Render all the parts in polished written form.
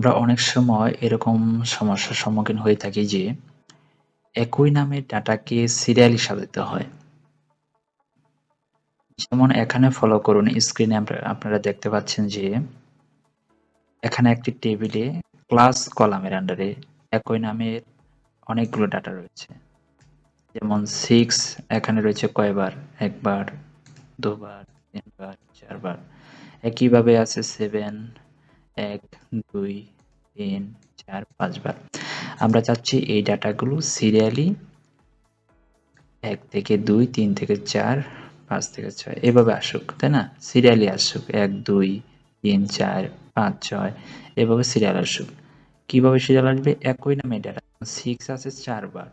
আমরা অনেক সময় এরকম সমস্যার সম্মুখীন হয়ে থাকি যে একই নামের ডাটাকে সিরিয়ালি সাজাতে হয়। যেমন এখানে ফলো করুন, স্ক্রিনে আপনারা দেখতে পাচ্ছেন যে এখানে একটি টেবিলে ক্লাস কলামের আন্ডারে একই নামের অনেকগুলো ডাটা রয়েছে। যেমন 6 এখানে রয়েছে কয়বার? একবার, দুবার, তিনবার, চারবার। একইভাবে আছে 7 1 2 3 4 5 বার। আমরা চাচ্ছি এই ডাটাগুলো সিরিয়ালি 1 থেকে 2, 3 থেকে 4, 5 থেকে 6 এভাবে আসুক, তাই না? সিরিয়ালি আসুক। 1 2 3 4 5 6 এভাবে সিরিয়াল আসুক। কিভাবে সিরিয়াল আসবে? একই নামে ডাটা 6 আছে 4 বার,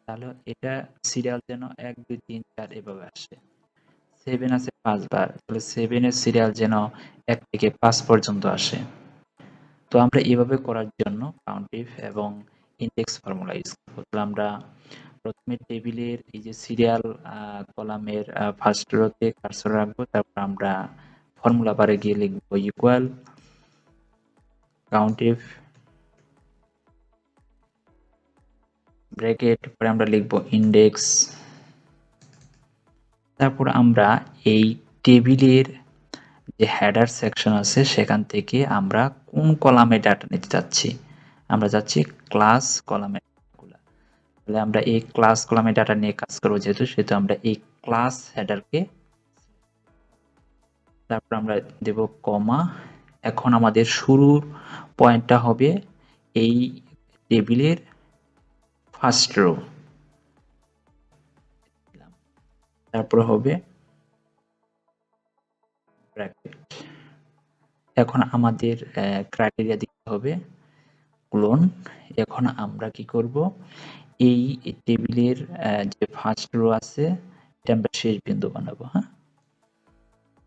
তাহলে এটা সিরিয়াল যেন 1 2 3 4 এভাবে আসে। 7 আছে 5 বার, তাহলে 7 এর সিরিয়াল যেন 1 থেকে 5 পর্যন্ত আসে। তো আমরা এভাবে করার জন্য কাউন্টিভ এবং ইনডেক্স ফর্মুলা ইউজ করব। তো আমরা প্রথমে টেবিলের এই যে সিরিয়াল কলামের ফার্স্ট রোতে কার্সর রাখবো, তারপর আমরা ফর্মুলা বারে গিয়ে লিখবো ইকুয়াল কাউন্টিভ ব্র্যাকেট, পরে আমরা লিখবো ইনডেক্স। তারপর আমরা এই টেবিলের যে হেডার সেকশন আছে সেখান থেকে আমরা কোন কলামে ডাটা নিতে চাচ্ছি, আমরা যাচ্ছি ক্লাস কলামে। তাহলে আমরা এই ক্লাস কলামে ডাটা নিয়ে কাজ করবো, সেহেতু আমরা এই ক্লাস হেডারকে, তারপর আমরা দেব কমা। এখন আমাদের শুরুর পয়েন্টটা হবে এই টেবিলের ফার্স্ট রো, তারপর হবে ব্র্যাকেট। এখন আমাদের ক্রাইটেরিয়া দিতে হবে ক্লোন। এখন আমরা কি করব, এই টেবিলের যে ফার্স্ট রো আছে এটা আমরা শেষ বিন্দু বানাবো। হ্যাঁ,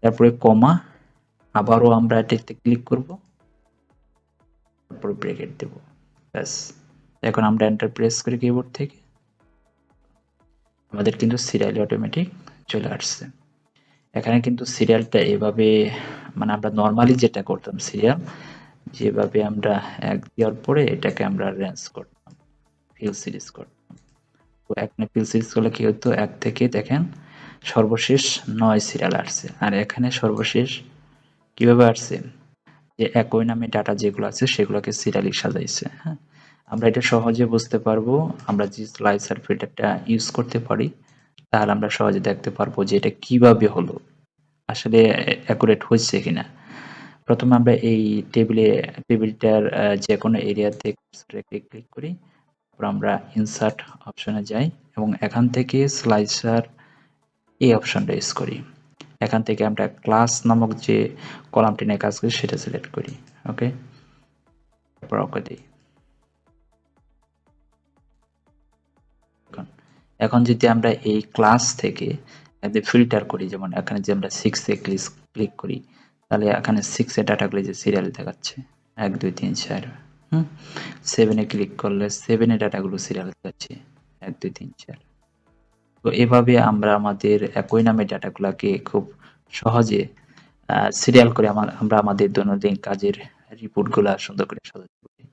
তারপরে কমা, আবারও আমরা এটাতে ক্লিক করব, তারপর ব্র্যাকেট দেব। ব্যাস, এখন আমরা এন্টার প্রেস করি কিবোর্ড থেকে, আমাদের কিন্তু সিরিয়াল অটোমেটিক চলে আসছে। এখানে কিন্তু সিরিয়ালটা এভাবে, মানে আমরা নর্মালি যেটা করতাম সিরিয়াল, যেভাবে আমরা এক দেওয়ার পরে এটাকে আমরা রেঞ্জ করতাম, ফিল সিরিজ করতাম। তো এখানে ফিল সিরিজ করলে কি হতো, এক থেকে দেখেন সর্বশেষ 9 সিরিয়াল আসছে, আর এখানে সর্বশেষ কিভাবে আসছে, যে একই নামে ডাটা যেগুলো আছে সেগুলোকে সিরিয়ালি সাজাইছে। হ্যাঁ, আমরা এটা সহজে বুঝতে পারবো, আমরা যে স্লাইসার ফিল্টারটা ইউজ করতে পারি, তাহলে আমরা সহজে দেখতে পারবো যে এটা কিভাবে হলো, আসলে অ্যাকুরেট হচ্ছে কিনা। প্রথমে আমরা এই টেবিলটার যে কোনো এরিয়াতে ক্লিক করি, তারপর আমরা ইনসার্ট অপশনে যাই এবং এখান থেকে স্লাইসার এই অপশনটা ইউজ করি। এখান থেকে আমরা ক্লাস নামক যে কলামটি নিয়ে কাজ করি সেটা সিলেক্ট করি। ওকে, তারপর ওকে দিই। এখন যদি আমরা এই ক্লাস থেকে ফিল্টার করি, যেমন এখানে যে আমরা 6 এ ক্লিক করি, তাহলে এখানে 6 এর ডাটাগুলো যে সিরিয়াল দেখাচ্ছে 1 2 3 4। 7 এ ক্লিক করলে 7 এর ডাটাগুলো সিরিয়াল দেখাচ্ছে 1 2 3 4। তো এভাবে আমরা আমাদের একই নামের ডাটাগুলোকে খুব সহজে সিরিয়াল করে আমরা আমাদের দৈনন্দিন কাজের রিপোর্টগুলা সুন্দর করে সাজাতে পারি।